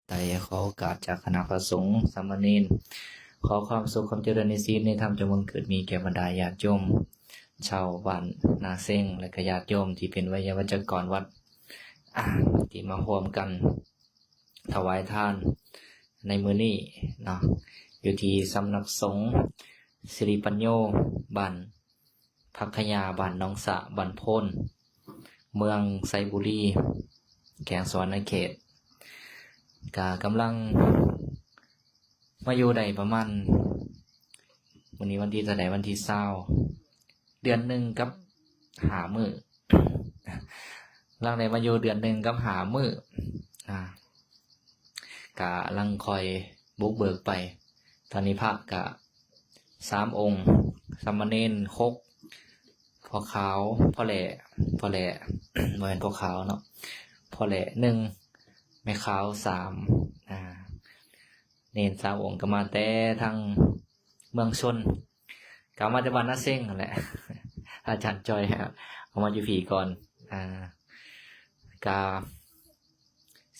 แต่ขอโอกาสจากคณะพระสงฆ์สามเณรขอความสุขความเจริญในศีลในธรรมจงบังเกิดมีแก่บรรดาญาติโยมชาวบ้านนาเซ้งและก็ญาติโยมที่เป็นวิทยาวัจกรวัดที่มาร่วมกันถวายทานในมื้อนี้เนาะอยู่ที่สำนักสงฆ์สิริปัญโยบ้านพักขยาบ้านหนองสะบ้านโพนเมืองไซบุรีแขวงสวรรณเขตกำลังมาอยู่ได้ประมาณวันนี้วันที่เท่าไหร่วันที่20เดือนหนึ่งกับ5 มื้อหลังในมาอยู่เดือนหนึ่งกับ5 มื้อกะลังคอยบุกเบิกไปตอนนี้พระกะ3 องค์สามเณร6พ่อขาวพ่อแหล่บ่แม่นพ่อขาวเนาะพ่อแหล่1แม่ขาว3เนน3 องค์ก็มาแต่ทางเมืองชนก็มาจากบ้านนาเซ้งนั่นแหละอาจารย์จอยครับเอามาอยู่ผีก่อนก็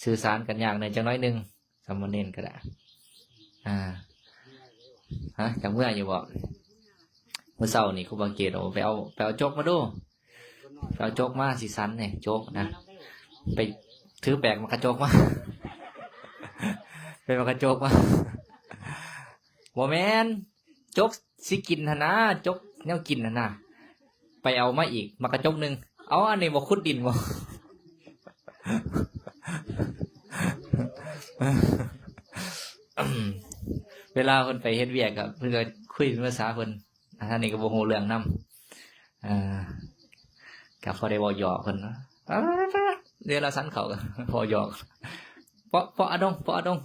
สื่อสารกันอย่างในจังน้อยหนึงสามเณรก็ได้จังเมื่ออยู่บ่เมื่อเช้านี่ครูบาเกตไปเอาโจกมาดูไปเอาโจกมาสิสันเนี่ยโจกนะไปถือแบกมากระโจกมาไปมากระโจกมาบ่แม่นโจกสิกินหั่นนะโจกแนวกินหั่นนะไปเอามาอีกมากระโจกนึงเอาอันนี้บ่ขุดดินบ่เวลาเพิ่นไปเฮ็ดเวียกกับเพิ่นก็คุยเป็นภาษาเพิ่นท่านนี้ก็บ่ฮู้เรื่องนำก็พอได้เว้าหยอกเพิ่นเดี๋ยวเราสันเขาก็พอหยอกปออะดง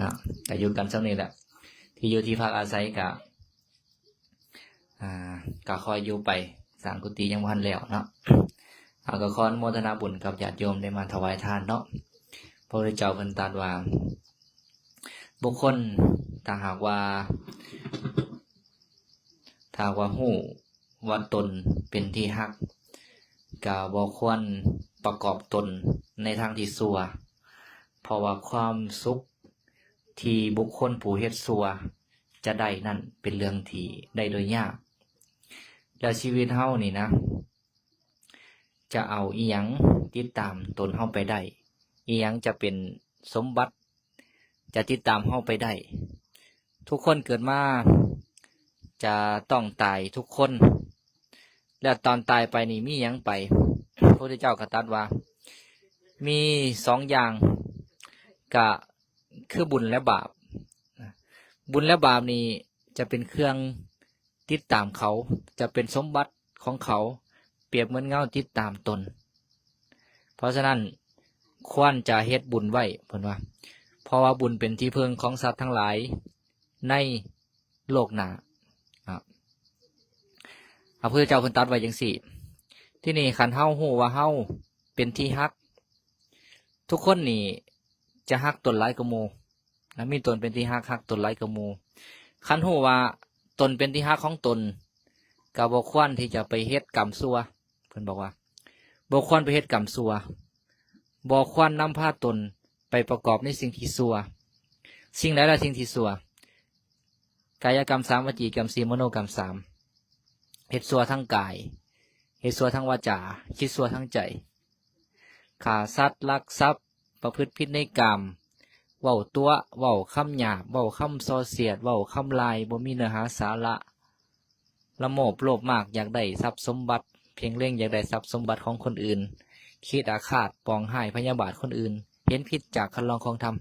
นะก็อยู่กันซั่นนี่แหละที่อยู่ที่พักอาศัยก็คอยอยู่ไปสร้างกุฏิยังบ่ทันแล้วเนาะก็ขออนุโมทนาบุญกับญาติโยมได้มาถวายทานเนาะพระพุทธเจ้าเพิ่นตรัสว่าบุคคลถ้าหากว่าฮู้ว่าตนเป็นที่ฮักก็บ่ควรประกอบตนในทางที่ชั่วเพราะว่าความสุขที่บุคคลผู้เฮ็ดชั่วจะได้นั่นเป็นเรื่องที่ได้โดยยากแล้วชีวิตเฮานี่นะจะเอาอีหยังติดตามตนเฮาไปได้อีหยังจะเป็นสมบัติจะติดตามเฮาไปได้ทุกคนเกิดมาจะต้องตายทุกคนและตอนตายไปนี่มีหยังไปพระพุทธเจ้าก็ตรัสว่ามี2 อย่างก็คือบุญและบาปบุญและบาปนี่จะเป็นเครื่องติดตามเขาจะเป็นสมบัติของเขาเปรียบเหมือนเงาติดตามตนเพราะฉะนั้นควรจะเฮ็ดบุญไว้เพิ่นว่าเพราะว่าบุญเป็นที่พึ่งของสัตว์ทั้งหลายในโลกหน้าพระพุทธเจ้าเพิ่นตรัสไว้จังซี่ที่นี่คันเฮาฮู้ว่าเฮาเป็นที่ฮักทุกคนนี่จะฮักตนหลายกว่าหมู่และมีตนเป็นที่ฮักตนหลายกว่าหมู่คันฮู้ว่าตนเป็นที่ฮักของตนก็บ่ควรที่จะไปเฮ็ดกรรมชั่วเพิ่นบอกว่าบ่ควรไปเฮ็ดกรรมชั่วบ่ควรนำพาตนไปประกอบในสิ่งที่ชั่วสิ่งใดล่ะสิ่งที่ชั่วกายกรรม3วจีกรรม4มโนกรรม3เฮ็ดชั่วทั้งกายเฮ็ดชั่วทั้งวาจาคิดชั่วทั้งใจฆ่าสัตว์ลักทรัพย์ประพฤติผิดในกรรมเว้าตัวเว้าคำหยาบเว้าคำส่อเสียดเว้าคำลายบ่มีเนื้อหาสาระละโมบโลภมากอยากได้ทรัพย์สมบัติเพียงเร่งอยากได้ทรัพย์สมบัติของคนอื่นคิดอาฆาตปองร้ายพยาบาทคนอื่นเห็นผิดจากคันลองของธรรม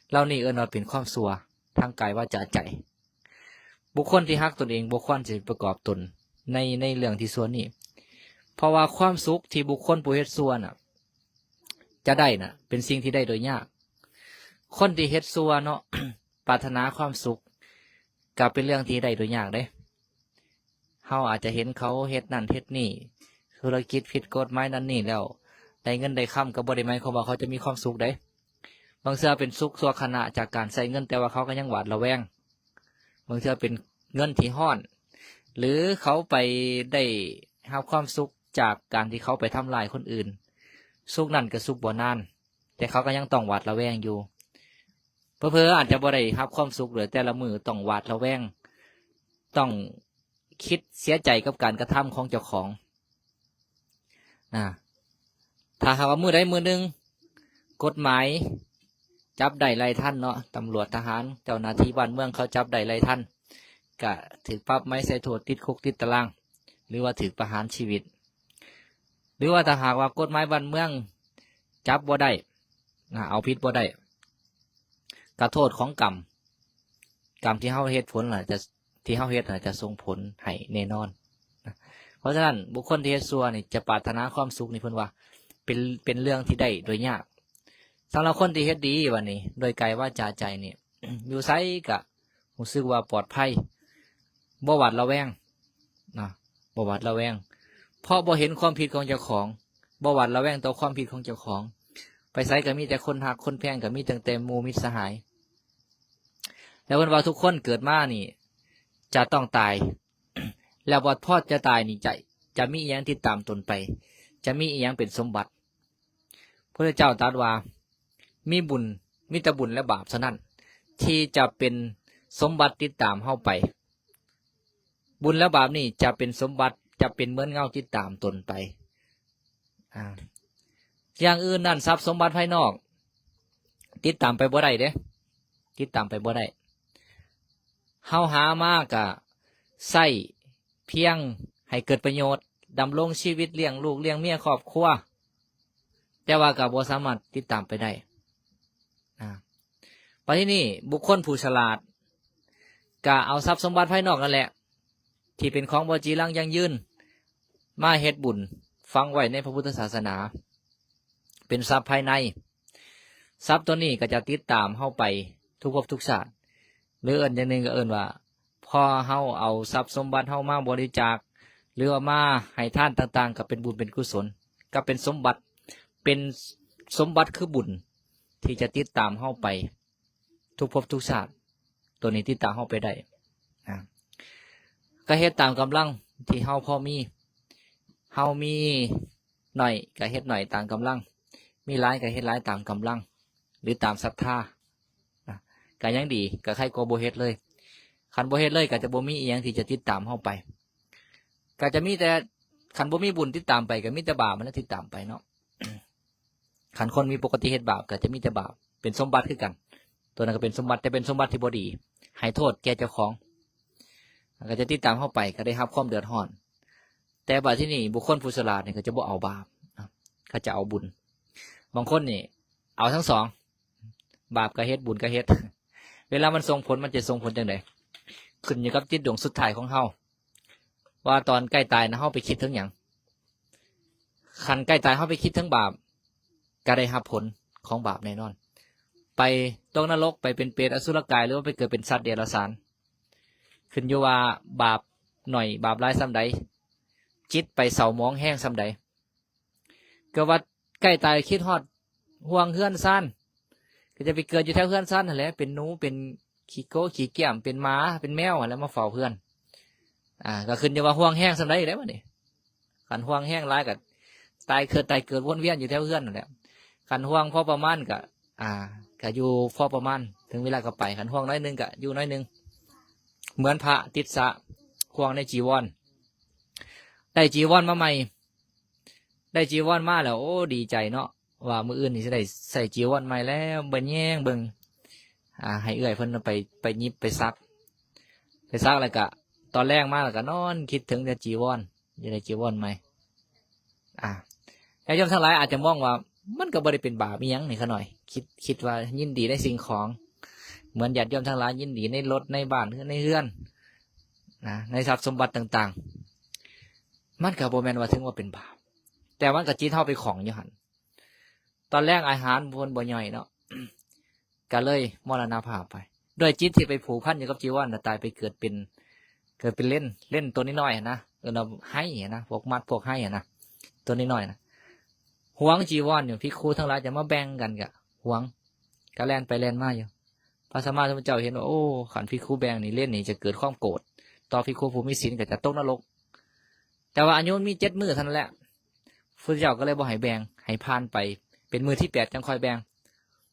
เหล่านี้เอิ้นว่าเป็นความชั่วทางกายวาจาใจบุคคลที่ฮักตนเองบ่ควรสิประกอบตนในเรื่องที่ชั่วนี้เพราะว่าความสุขที่บุคคลผู้เฮ็ดชั่วน่ะจะได้น่ะเป็นสิ่งที่ได้โดยยากคนที่เฮ็ดชั่วเนาะ ปรารถนาความสุขก็เป็นเรื่องที่ได้โดยยากเด้เฮาอาจจะเห็นเขาเฮ็ดนั่นเฮ็ดนี่ธุรกิจผิดกฎหมายนั่นนี่แล้วได้เงินได้ค่ำก็บ่ได้หมายความว่าเขาจะมีความสุขเด้บางเทื่อเป็นสุขชั่วขณะจากการใช้เงินแต่ว่าเขาก็ยังหวาดระแวงบางเทื่อเป็นเงินที่ฮ้อนหรือเขาไปได้รับความสุขจากการที่เขาไปทำลายคนอื่น สุขนั่นก็สุขบ่นานแต่เขาก็ยังต้องหวาดระแวงอยู่เพ้อๆอาจจะบ่ได้รับความสุขหรือแต่ละมือต้องหวาดระแวงต้องคิดเสียใจกับการกระทำของเจ้าของถ้าหากว่ามือใดมือหนึ่งกฎหมายจับได้ไล่ท่านเนาะตำรวจทหารเจ้าหน้าที่บ้านเมืองเขาจับได้ไล่ท่านก็ถือปรับไม้ใส่โทษติดคุกติดตาราง หรือว่าถือประหารชีวิตหรือว่าถ้าหากว่ากฎหมายบ้านเมืองจับบ่ได้เอาผิดบ่ได้กระโทษของกรรมที่เฮาเฮ็ดผลล่ะที่เฮาเฮ็ดจะส่งผลให้แน่นอนเพราะฉะนั้นบุคคลที่เฮ็ดชั่วนี่จะปรารถนาความสุขนี่เพิ่นว่าเป็นเรื่องที่ได้โดยยากสำหรับคนที่เฮ็ดดีวันนี้โดยกายวาจาใจนี่ อยู่ไสก็รู้สึกว่าปลอดภัยบ่หวาดระแวงบ่หวาดระแวงเพราะบ่เห็นความผิดของเจ้าของบ่หวาดระแวงต่อความผิดของเจ้าของไปไสก็มีแต่คนหักคนแพงก็มีตั้งแต่หมู่มิตรสหายแล้วเพิ่นว่าทุกคนเกิดมานี่จะต้องตาย แล้วบ่พอจะตายนี่จะมีอีหยังที่ตามตนไปจะมีอีหยังเป็นสมบัติพระเจ้าตรัสว่ามีบุญมีแต่บุญและบาปเท่านั้นที่จะเป็นสมบัติติดตามเฮาไปบุญและบาปนี่จะเป็นสมบัติจะเป็นเหมือนเงาติดตามตนไปอย่างอื่นนั่นทรัพย์สมบัติภายนอกติดตามไปบ่ได้เด้ติดตามไปบ่ได้เฮาหามากะใส่เพียงให้เกิดประโยชน์ดำรงชีวิตเลี้ยงลูกเลี้ยงเมียครอบครัวแต่ว่าก็บ่สามารถติดตามไปได้ไปที่นี่บุคคลผู้ฉลาดก็เอาทรัพย์สมบัติภายนอกนั่นแหละที่เป็นของบ่จีรังยั่งยืนมาเฮ็ดบุญฝังไว้ในพระพุทธศาสนาเป็นทรัพย์ภายในทรัพย์ตัวนี้ก็จะติดตามเฮาไปทุกภพทุกชาติหรืออย่างหนึ่งก็เอิ้นว่าพอเฮาเอาทรัพย์สมบัติเฮามาบริจาคหรือว่ามาให้ทานต่างๆก็เป็นบุญเป็นกุศลก็เป็นสมบัติคือบุญที่จะติดตามเฮาไปทุกภพทุกชาติตัวนี้ติดตามเฮาไปได้ก็เฮ็ดตามกำลังที่เฮาพอมีเฮามีหน่อยก็เฮ็ดหน่อยตามกำลังมีหลายก็เฮ็ดหลายตามกำลังหรือตามศรัทธาก็ยังดีก็ใครก็บ่เฮ็ดเลยคันบ่เฮ็ดเลยก็จะบ่มีอีหยังที่จะติดตามเฮาไปก็จะมีแต่คันบ่มีบุญติดตามไปก็มีแต่บาปมันติดตามไปเนาะ คันคนมีปกติเฮ็ดบาปก็จะมีแต่บาปเป็นสมบัติคือกันตัวนั้นก็เป็นสมบัติแต่เป็นสมบัติที่บ่ดีให้โทษแก่เจ้าของก็จะติดตามเข้าไปก็ได้รับความเดือดร้อนแต่บาดที่นี่บุคคลผู้ฉลาดนี่ก็จะบ่เอาบาปเขาจะเอาบุญบางคนนี่เอาทั้งสองบาปก็เฮ็ดบุญก็เฮ็ดเวลามันส่งผลมันจะส่งผลจังไดขึ้นอยู่กับจิตดวงสุดท้ายของเฮาว่าตอนใกล้ตายนะเฮาไปคิดถึงหยังคันใกล้ตายเฮาไปคิดถึงบาปก็ได้รับผลของบาปแน่นอนไปตกนรกไปเป็นเปรตอสุรกายหรือว่าไปเกิดเป็นสัตว์เดรัจฉานขึ้นอยู่ว่าบาปหน่อยบาปร้ายซ้ำใดจิตไปเศร้าหมองแห้งซ้ำใดก็ว่าใกล้ตายคิดฮอดห่วงเฮือนซ่านก็จะไปเกิดอยู่แถวเฮือนซ่านนั่นแหละเป็นหนูเป็นขี้โก้ขี้เกียมเป็นม้าเป็นแมวอะไรมาเฝ้าเพื่อนก็ขึ้นอยู่ว่าห่วงแห้งซ้ำใดได้บ่นี่ขันห่วงแห้งร้ายก็ตายเกิดวนเวียนอยู่แถวเฮือนนั่นแหละขันห่วงพอประมาณก็อยู่พอประมาณถึงเวลาก็ไปขันห่วงน้อยนึงก็อยู่น้อยนึงเหมือนพระติดสะห่วงในจีวรได้จีวรมาใหม่ได้จีวรมาแล้วโอ้ดีใจเนาะว่ามื้ออื่นนี่จะได้ใส่จีวรใหม่แล้วเบิ่งแย่งเบิ่งให้เอื้อยเพิ่นไปยิบไปซักแล้วก็ตอนแรกมาแล้วก็นอนคิดถึงแต่จีวรจะได้จีวรใหม่แล้วโยมทั้งหลายอาจจะมองว่ามันก็บ่ได้เป็นบาปอีหยังนี่ขะหน่อยคิดว่ายินดีในสิ่งของเหมือนญาติโยมทั้งหลายยินดีในรถในบ้านในเรือนในทรัพย์สมบัติต่างๆมันก็บ่แม่นว่าถึงว่าเป็นบาปแต่มันก็จิตเฮาไปของอยู่หั่นตอนแรกอาหารบ่ย่อยเนาะ ก็เลยมรณภาพไปด้วยจิตที่ไปผูกพันอยู่กับจีวรตายไปเกิดเป็นเล่นตัวน้อยๆนะเราให้นะพวกมัดพวกให้นะตัวน้อยๆนะหวงจีวรอยู่ภิกขุทั้งหลายจะมาแบ่งกันกะหวงก็แล่นไปแล่นมาอยู่พระสัมมาสัมพุทธเจ้าเห็นว่าโอ้ขันภิกขุแบ่งนี่เล่นนี่จะเกิดความโกรธต่อภิกขุผู้มีศีลก็จะตกนรกแต่ว่าอายุมี7 มื้อเท่านั้นแหละพระเจ้าก็เลยบ่ให้แบ่ง ให้ผ่านไปเป็นมือที่8จังค่อยแบ่ง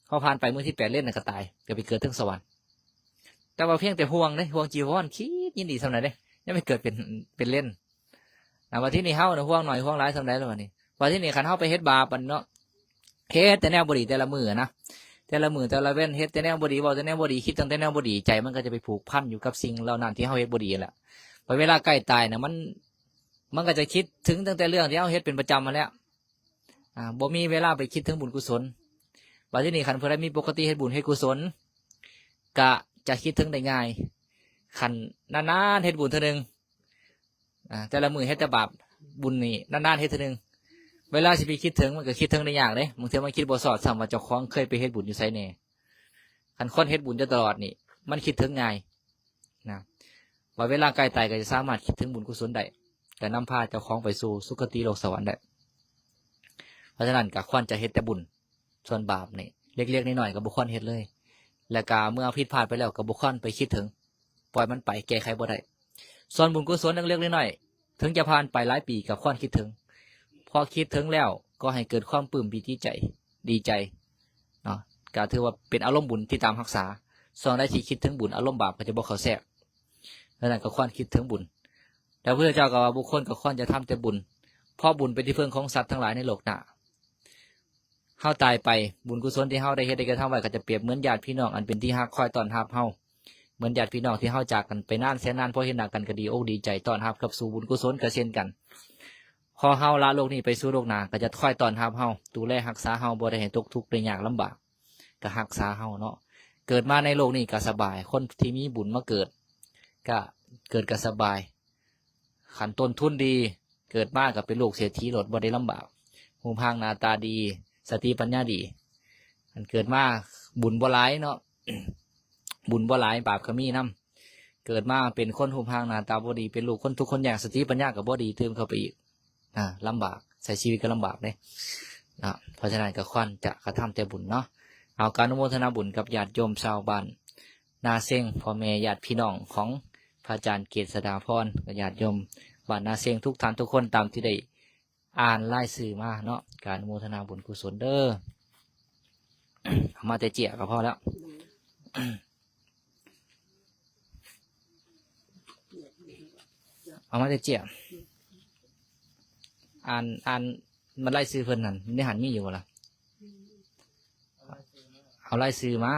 พอผ่านไปมือที่8เล่นน่ะก็ตายก็ไปเกิดถึงสวรรค์แต่ว่าเพียงแต่ห่วงเด้ห่วงจีวรคิดยินดีสำไหนเด้ยังไม่เกิดเป็นเล่นว่าที่นี่เฮาน่ะห่วงหน่อยห่วงหลายสำไหนแล้วว่านี่ว่าที่นี่คันเฮาไปเฮ็ดบาปอันเนาะเฮ็ดแต่แนวบ่ดีแต่ละมื้อนะแต่ละมื้อแต่ละเว้นเฮ็ดแต่แนวบ่ดีเว้าแต่แนวบ่ดีคิดตั้งแต่แนวบ่ดีใจมันก็จะไปผูกพันอยู่กับสิ่งเหล่านั้นที่เฮาเฮ็ดบ่ดีแหละพอเวลาใกล้ตายน่ะมันก็จะคิดถึงตั้งแต่เรื่องที่เฮาเฮ็ดเป็นประจำมาแล้วบ่มีเวลาไปคิดถึงบุญกุศลว่าที่นี่คันเพิ่นได้มีปกติเฮ็ดบุญเฮ็ดกุศลก็จะคิดถึงได้ง่ายคันนานๆเฮ็ดบุญเทื่อนึงแต่ละมื้อเฮ็ดแต่บาปบุญนี่นานๆเฮ็ดเทื่อนึงเวลาสิไปคิดถึงมันก็คิดถึงได้ยากเด้บางเทื่อมันคิดบ่สอดซ้ำว่าเจ้าของเคยไปเฮ็ดบุญอยู่ไสแน่คันคนเฮ็ดบุญจะตลอดนี่มันคิดถึงง่ายนะว่าเวลาใกล้ตายก็จะสามารถคิดถึงบุญกุศลได้ก็นำพาเจ้าของไปสู่สุคติโลกสวรรค์ได้เพราะฉะนั้นก็ควรจะเฮ็ดแต่บุญส่วนบาปนี่เล็กๆน้อยๆก็บ่ควรเฮ็ดเลยแล้วก็เมื่อผิดพลาดไปแล้วก็บ่ควรไปคิดถึงปล่อยมันไปแก้ไขบ่ได้ส่วนบุญกุศลเล็กๆน้อยๆถึงจะผ่านไปหลายปีก็ควรคิดถึงพอคิดถึงแล้วก็ให้เกิดความปลื้มปีติใจดีใจเนาะก็ถือว่าเป็นอารมณ์บุญที่ตามรักษาส่วนใดที่คิดถึงบุญอารมณ์บาปก็จะบ่เข้าแทรกเพราะฉะนั้นก็ควรคิดถึงบุญแต่พระพุทธเจ้าก็ว่าบุคคลก็ควรจะทำแต่บุญเพราะบุญเป็นที่พึ่งของสัตว์ทั้งหลายในโลกหน้าเฮาตายไปบุญกุศลที่เฮาได้เฮ็ดได้กระทำไว้ก็จะเปรียบเหมือนญาติพี่น้องอันเป็นที่ฮักคอยต้อนรับเฮาเหมือนญาติพี่น้องที่เฮาจากกันไปนานแสนนานพอเห็นหน้ากันก็ดีอกดีใจต้อนรับกับสู่บุญกุศลก็เช่นกันพอเฮาละโลกนี้ไปสู่โลกหน้าก็จะคอยต้อนรับเฮาดูแลรักษาเฮาบ่ได้ให้ตกทุกข์ได้ยากลำบากก็รักษาเฮาเนาะเกิดมาในโลกนี้ก็สบายคนที่มีบุญมาเกิดก็สบายขันต้นทุนดีเกิดมาก็เป็นลูกเศรษฐีโลดบ่ได้ลำบากหูพางหน้าตาดีสติปัญญาดีมันเกิดมาบุญบ่หลายเนาะ บุญบ่หลายบาปก็มีนํเกิดมาเป็นคนหูพางหน้าตาบ่ดีเป็นลูกคนทุกคนอย่างสติปัญญาก็บ่ดีเติมเข้าไปอีกลำบากใช้ชีวิตก็ลำบากเลยเพราะฉะนั้นก็ควรจะกระทำแต่บุญเนาะเอาการอนุโมทนาบุญกับญาติโยมชาวบ้านนาเซ้งพ่อแม่ญาติพี่น้องของพระอาจารย์เกษดาพรกับญาติโยมบ้านนาเซ้งทุกท่านทุกคนตามที่ได้อ่านไล่สื่อมาเนาะการอนุโมทนาบุญกุศลเด้อ เอามาแต่เจี๋ยก็พอแล้ว เอามาแต่เจี๋ยอ่านมันไล่ซื้อเพิ่นนั่นในหันมีอยู่บ่ล่ะเอาไล่ซื้อมา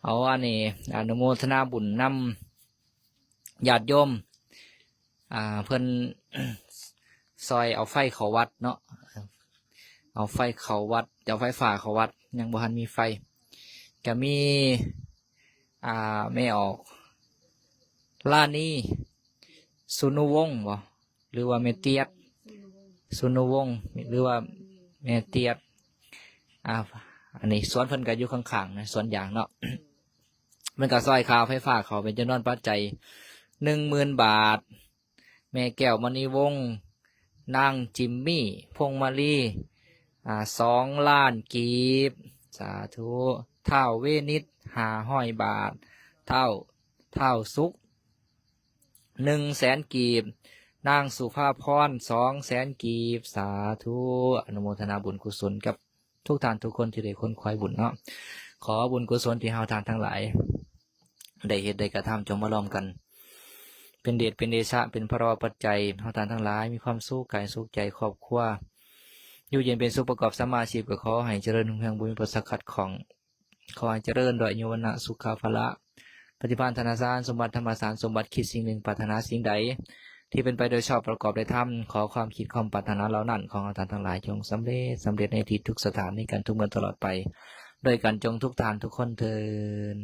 เอาอันนี้อนุโมทนาบุญนำญาติโยมเพิ่น ซอยเอาไฟเข้าวัดเนาะเอาไฟเข้าวัดเอาไฟฟ้าเข้าวัดยังบ่ทันมีไฟก็มีไม่ออกลานีสุนุวงศ์บ่หรือว่าเมเตียดสุนุวงศ์หรือว่าเมเตียดอันนี้สวนเพิ่นก็อยู่ข้างๆนะสวนยางเนาะ มันก็ซอยค่าไฟฟ้าเขาเป็นจำนวนปัจจัย 10,000 บาทแม่แก้วมณีวงศ์นางจิมมี่พงมาลี2 ล้านกีบสาธุเท่าเวนิด500 บาทเท่าสุก100,000 กีบนางสุภาพร200,000 กีบสาธุอนุโมทนาบุญกุศลกับทุกท่านทุกคนที่ได้ค้นคว้าบุญเนาะขอบุญกุศลที่เฮาทานทั้งหลายได้เฮ็ดได้กระทำจงมาล้อมกันเป็นเดชเป็นเดชะเป็นพระปัจจัยเฮาทานทั้งหลายมีความสุขกายสุขใจครอบครัวอยู่เย็นเป็นสุขประกอบสัมมาชีพก็ขอให้เจริญรุ่งเรืองบุญประสขัดของขอให้เจริญด้วยโยวนะสุขภละปฏิภาณธนาสารสมบัติธรรมสารสมบัติคิดสิ่งหนึ่งปรารถนาสิ่งใดที่เป็นไปโดยชอบประกอบด้วยธรรมขอความคิดความปรารถนาเหล่านั้นของท่านทั้งหลายจงสำเร็จในทิศทุกสถานในการทุกเมื่อตลอดไปโดยการจงทุกทานทุกคนเทิน